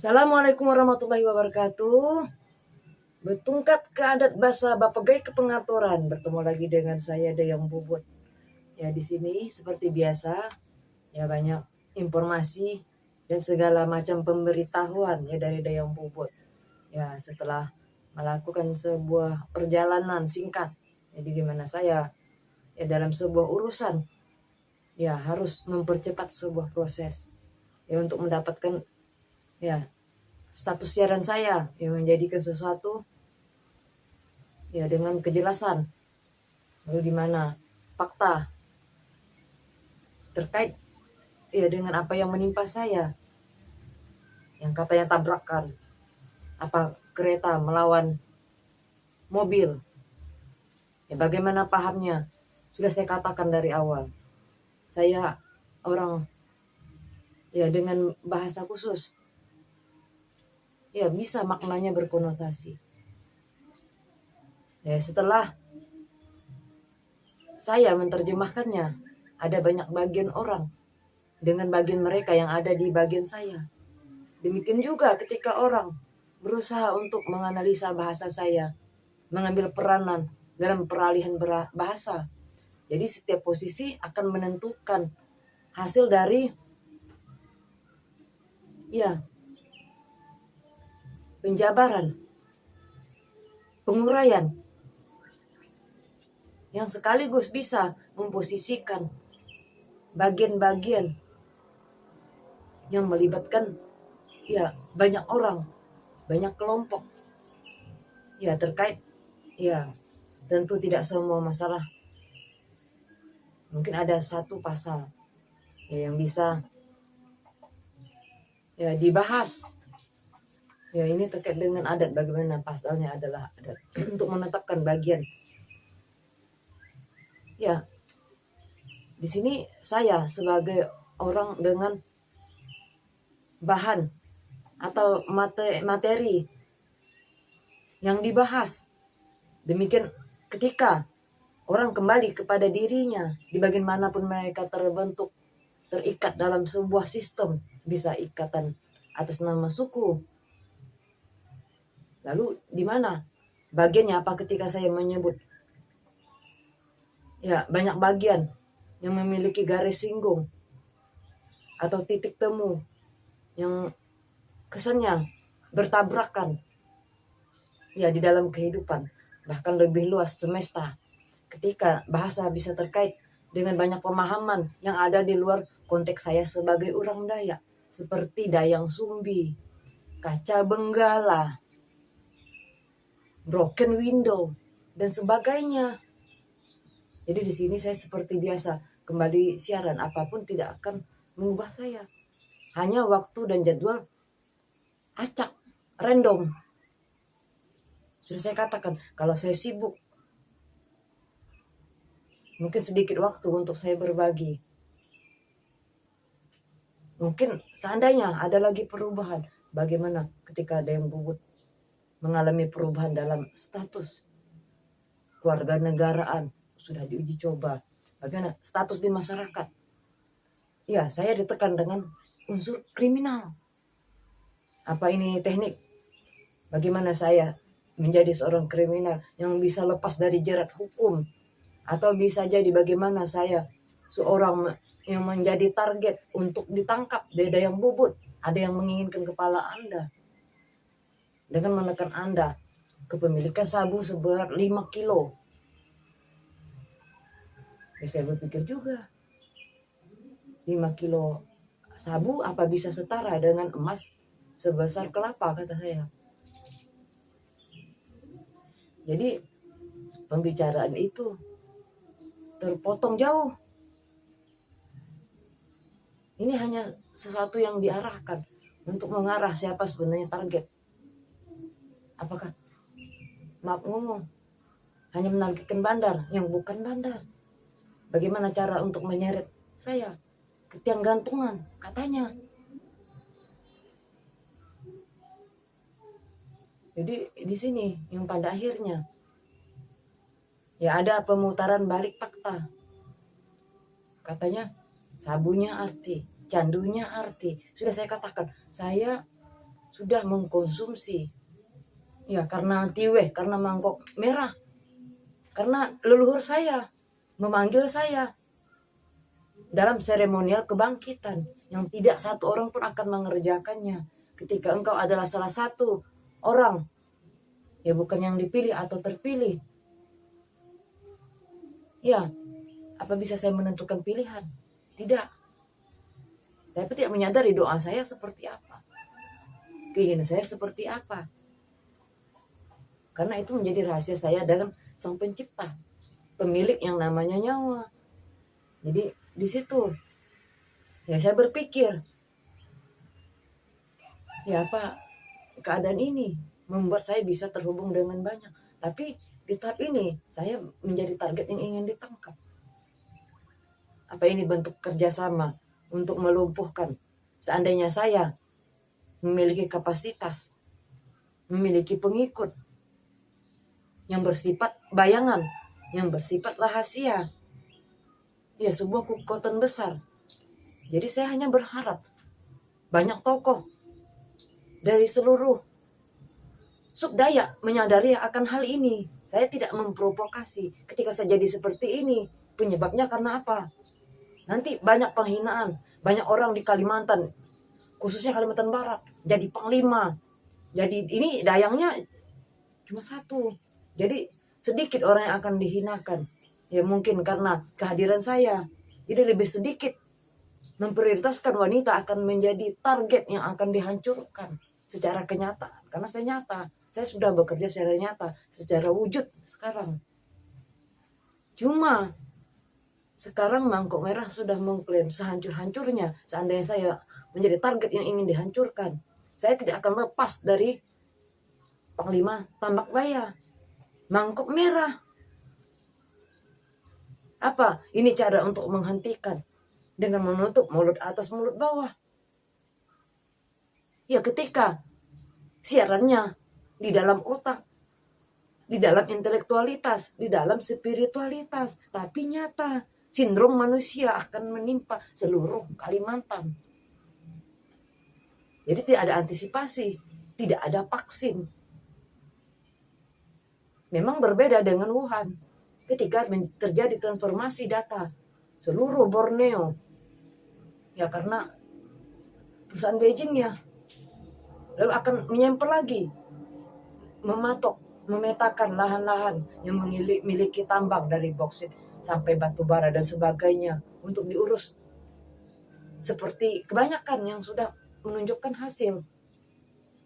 Assalamualaikum warahmatullahi wabarakatuh. Bertungkat ke adat bahasa Bapegai ke pengaturan. Bertemu lagi dengan saya Dayang Bubut. Ya di sini seperti biasa ya banyak informasi dan segala macam pemberitahuan ya dari Dayang Bubut. Ya setelah melakukan sebuah perjalanan singkat. Jadi di mana saya ya dalam sebuah urusan ya harus mempercepat sebuah proses ya untuk mendapatkan ya status siaran saya yang menjadikan sesuatu ya dengan kejelasan lalu di mana fakta terkait ya dengan apa yang menimpa saya yang katanya tabrakan apa kereta melawan mobil ya bagaimana pahamnya sudah saya katakan dari awal saya orang ya dengan bahasa khusus ya bisa maknanya berkonotasi ya setelah saya menerjemahkannya ada banyak bagian orang dengan bagian mereka yang ada di bagian saya. Demikian juga ketika orang berusaha untuk menganalisa bahasa saya, mengambil peranan dalam peralihan bahasa. Jadi setiap posisi akan menentukan hasil dari ya penjabaran, penguraian yang sekaligus bisa memposisikan bagian-bagian yang melibatkan ya banyak orang, banyak kelompok ya terkait ya tentu tidak semua masalah mungkin ada satu pasal ya yang bisa ya dibahas ya ini terkait dengan adat bagaimana pasalnya adalah adat untuk menetapkan bagian ya di sini saya sebagai orang dengan bahan atau materi yang dibahas. Demikian ketika orang kembali kepada dirinya di bagian manapun mereka terbentuk terikat dalam sebuah sistem, bisa ikatan atas nama suku. Lalu di mana bagiannya apa ketika saya menyebut ya banyak bagian yang memiliki garis singgung atau titik temu yang kesannya bertabrakan ya di dalam kehidupan bahkan lebih luas semesta ketika bahasa bisa terkait dengan banyak pemahaman yang ada di luar konteks saya sebagai orang Dayak seperti Dayang Sumbi, kaca benggala, broken window dan sebagainya. Jadi di sini saya seperti biasa kembali siaran apapun tidak akan mengubah saya. Hanya waktu dan jadwal acak, random. Sudah saya katakan kalau saya sibuk mungkin sedikit waktu untuk saya berbagi. Mungkin seandainya ada lagi perubahan. Bagaimana ketika ada yang Bubut mengalami perubahan dalam status keluarga negaraan sudah diuji coba. Bagaimana status di masyarakat? Ya, saya ditekan dengan unsur kriminal. Apa ini teknik? Bagaimana saya menjadi seorang kriminal yang bisa lepas dari jerat hukum? Atau bisa jadi bagaimana saya seorang yang menjadi target untuk ditangkap beda yang Bubut. Ada yang menginginkan kepala Anda dengan menekan Anda kepemilikan sabu seberat 5 kilo. Ya, saya berpikir juga 5 kilo sabu apa bisa setara dengan emas sebesar kelapa kata saya. Jadi pembicaraan itu terpotong jauh. Ini hanya sesuatu yang diarahkan untuk mengarah siapa sebenarnya target. Apakah maaf ngomong hanya menargetkan bandar yang bukan bandar. Bagaimana cara untuk menyeret saya ke tiang gantungan katanya. Jadi di sini yang pada akhirnya ya ada pemutaran balik fakta. Katanya sabunya arti, candunya arti. Sudah saya katakan, saya sudah mengkonsumsi. Ya karena tiweh, karena mangkok merah. Karena leluhur saya memanggil saya dalam seremonial kebangkitan yang tidak satu orang pun akan mengerjakannya. Ketika engkau adalah salah satu orang, ya bukan yang dipilih atau terpilih. Ya, apa bisa saya menentukan pilihan? Tidak. Saya tidak menyadari doa saya seperti apa. Keinginan saya seperti apa. Karena itu menjadi rahasia saya dengan Sang Pencipta, pemilik yang namanya nyawa. Jadi di situ ya saya berpikir, ya apa keadaan ini membuat saya bisa terhubung dengan banyak. Tapi di tahap ini saya menjadi target yang ingin ditangkap. Apa ini bentuk kerjasama untuk melumpuhkan? Seandainya saya memiliki kapasitas, memiliki pengikut yang bersifat bayangan, yang bersifat rahasia, ya sebuah kekuatan besar. Jadi saya hanya berharap banyak tokoh dari seluruh subdaya menyadari akan hal ini. Saya tidak memprovokasi. Ketika saya jadi seperti ini, penyebabnya karena apa? Nanti banyak penghinaan, banyak orang di Kalimantan, khususnya Kalimantan Barat, jadi panglima. Jadi ini dayangnya cuma satu. Jadi sedikit orang yang akan dihinakan. Ya mungkin karena kehadiran saya. Jadi lebih sedikit memprioritaskan wanita akan menjadi target yang akan dihancurkan secara kenyataan. Karena saya nyata. Saya sudah bekerja secara nyata, secara wujud sekarang. Cuma sekarang Mangkok Merah sudah mengklaim sehancur-hancurnya. Seandainya saya menjadi target yang ingin dihancurkan, saya tidak akan lepas dari Panglima Tambak Baya, Mangkok Merah. Apa? Ini cara untuk menghentikan dengan menutup mulut atas mulut bawah. Ya ketika siarannya di dalam otak, di dalam intelektualitas, di dalam spiritualitas, tapi nyata sindrom manusia akan menimpa seluruh Kalimantan. Jadi tidak ada antisipasi, tidak ada vaksin. Memang berbeda dengan Wuhan. Ketika terjadi transformasi data seluruh Borneo, ya karena perusahaan Beijing ya, lalu akan menyamper lagi, memetakan lahan-lahan yang memiliki tambang dari boksit sampai batu bara dan sebagainya untuk diurus. Seperti kebanyakan yang sudah menunjukkan hasil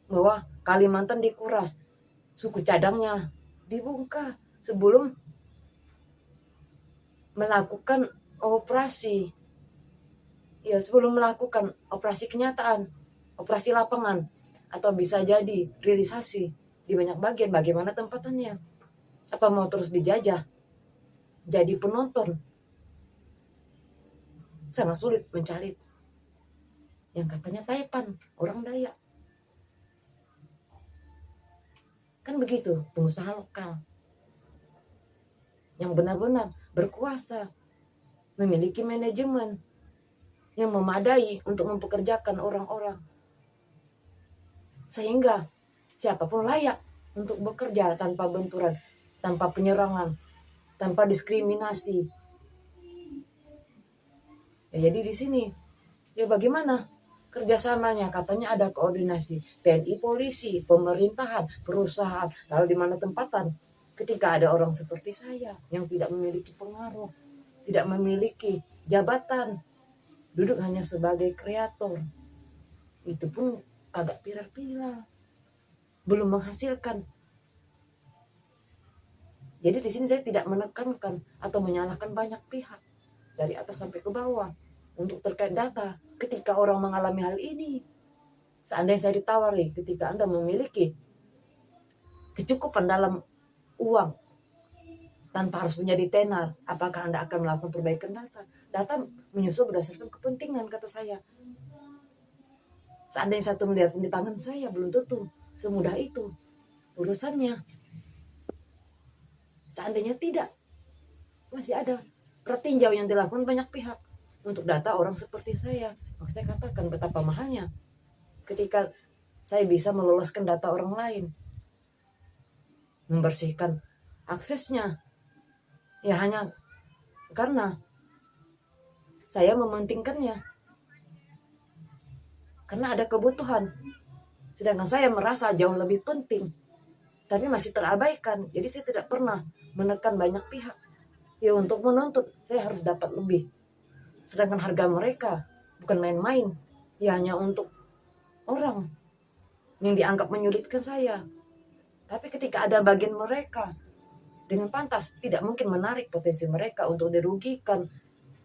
bahwa Kalimantan dikuras, suku cadangnya dibongkar sebelum melakukan operasi. Ya, sebelum melakukan operasi kenyataan, operasi lapangan, atau bisa jadi realisasi di banyak bagian. Bagaimana tempatannya? Apa mau terus dijajah? Jadi penonton? Sangat sulit mencari yang katanya Taipan, orang Dayak. Kan begitu, pengusaha lokal yang benar-benar berkuasa, memiliki manajemen yang memadai untuk mempekerjakan orang-orang. Sehingga siapapun layak untuk bekerja tanpa benturan, tanpa penyerangan, tanpa diskriminasi. Ya, jadi di sini, ya bagaimana kerjasamanya? Katanya ada koordinasi TNI, polisi, pemerintahan, perusahaan. Lalu di mana tempatan? Ketika ada orang seperti saya yang tidak memiliki pengaruh, tidak memiliki jabatan, duduk hanya sebagai kreator, itu pun kagak pilar-pilar, belum menghasilkan. Jadi di sini saya tidak menekankan atau menyalahkan banyak pihak dari atas sampai ke bawah untuk terkait data. Ketika orang mengalami hal ini, seandainya saya ditawari, ketika Anda memiliki kecukupan dalam uang tanpa harus menjadi tenar, apakah Anda akan melakukan perbaikan data? Data menyusul berdasarkan kepentingan, kata saya. Seandainya satu miliar pun di tangan saya, belum tentu semudah itu urusannya. Seandainya tidak, masih ada pertinjau yang dilakukan banyak pihak untuk data orang seperti saya. Maka saya katakan betapa mahalnya ketika saya bisa meloloskan data orang lain, membersihkan aksesnya. Ya hanya karena saya mementingkannya, karena ada kebutuhan. Sedangkan saya merasa jauh lebih penting, tapi masih terabaikan. Jadi saya tidak pernah menekan banyak pihak. Ya untuk menuntut, saya harus dapat lebih. Sedangkan harga mereka bukan main-main. Ya hanya untuk orang yang dianggap menyulitkan saya. Tapi ketika ada bagian mereka, dengan pantas tidak mungkin menarik potensi mereka untuk dirugikan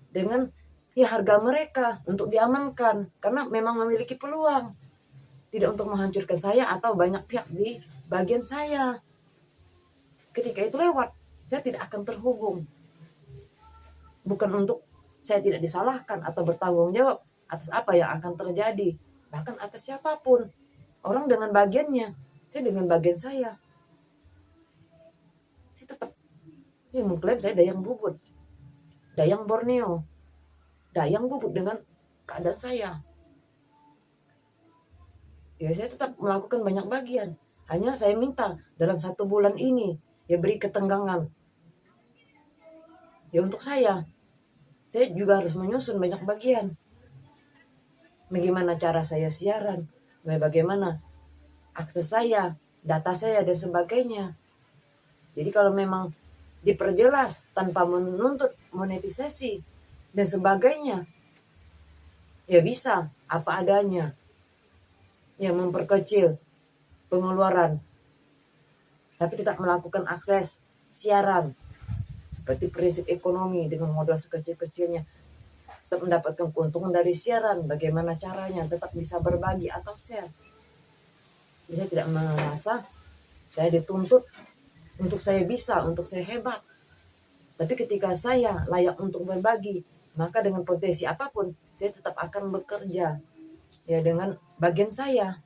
dengan ya harga mereka untuk diamankan, karena memang memiliki peluang tidak untuk menghancurkan saya atau banyak pihak di bagian saya. Ketika itu lewat, saya tidak akan terhubung. Bukan untuk saya tidak disalahkan atau bertanggung jawab atas apa yang akan terjadi, bahkan atas siapapun. Orang dengan bagiannya, saya dengan bagian saya. Saya tetap mengklaim saya Dayang Bubut, Dayang Borneo, Dayang Bubut dengan keadaan saya. Ya saya tetap melakukan banyak bagian. Hanya saya minta dalam 1 bulan ini ya beri ketenggangan. Ya untuk saya juga harus menyusun banyak bagian. Bagaimana cara saya siaran, bagaimana akses saya, data saya dan sebagainya. Jadi kalau memang diperjelas tanpa menuntut monetisasi dan sebagainya, ya bisa apa adanya. Ya memperkecil pengeluaran, tapi tetap melakukan akses siaran seperti prinsip ekonomi dengan modal sekecil-kecilnya, tetap mendapatkan keuntungan dari siaran. Bagaimana caranya tetap bisa berbagi atau share. Jadi saya tidak merasa saya dituntut untuk saya bisa, untuk saya hebat. Tapi ketika saya layak untuk berbagi, maka dengan potensi apapun saya tetap akan bekerja ya dengan bagian saya.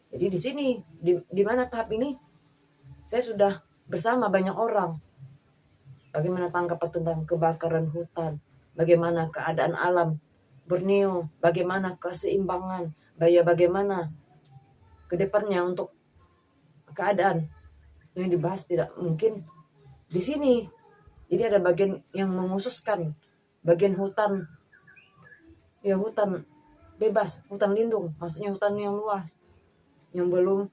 Jadi di sini di mana tahap ini saya sudah bersama banyak orang. Bagaimana tanggapan tentang kebakaran hutan, bagaimana keadaan alam Borneo, bagaimana keseimbangan, bagaimana ke depannya untuk keadaan yang dibahas tidak mungkin di sini. Jadi ada bagian yang menghususkan bagian hutan, ya hutan bebas, hutan lindung, maksudnya hutan yang luas, yang belum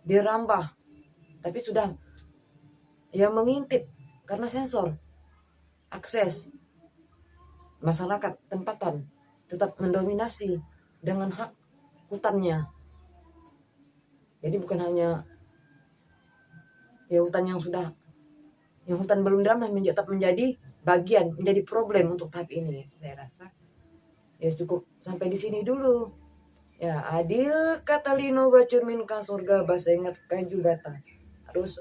dirambah, tapi sudah yang mengintip karena sensor akses masyarakat tempatan tetap mendominasi dengan hak hutannya. Jadi bukan hanya ya hutan yang hutan belum dirambah tetap menjadi bagian, menjadi problem untuk tahap ini. Saya rasa ya cukup sampai di sini dulu. Ya adil kata Lino bacur minka surga bahasa ingat kaju bata. Arus.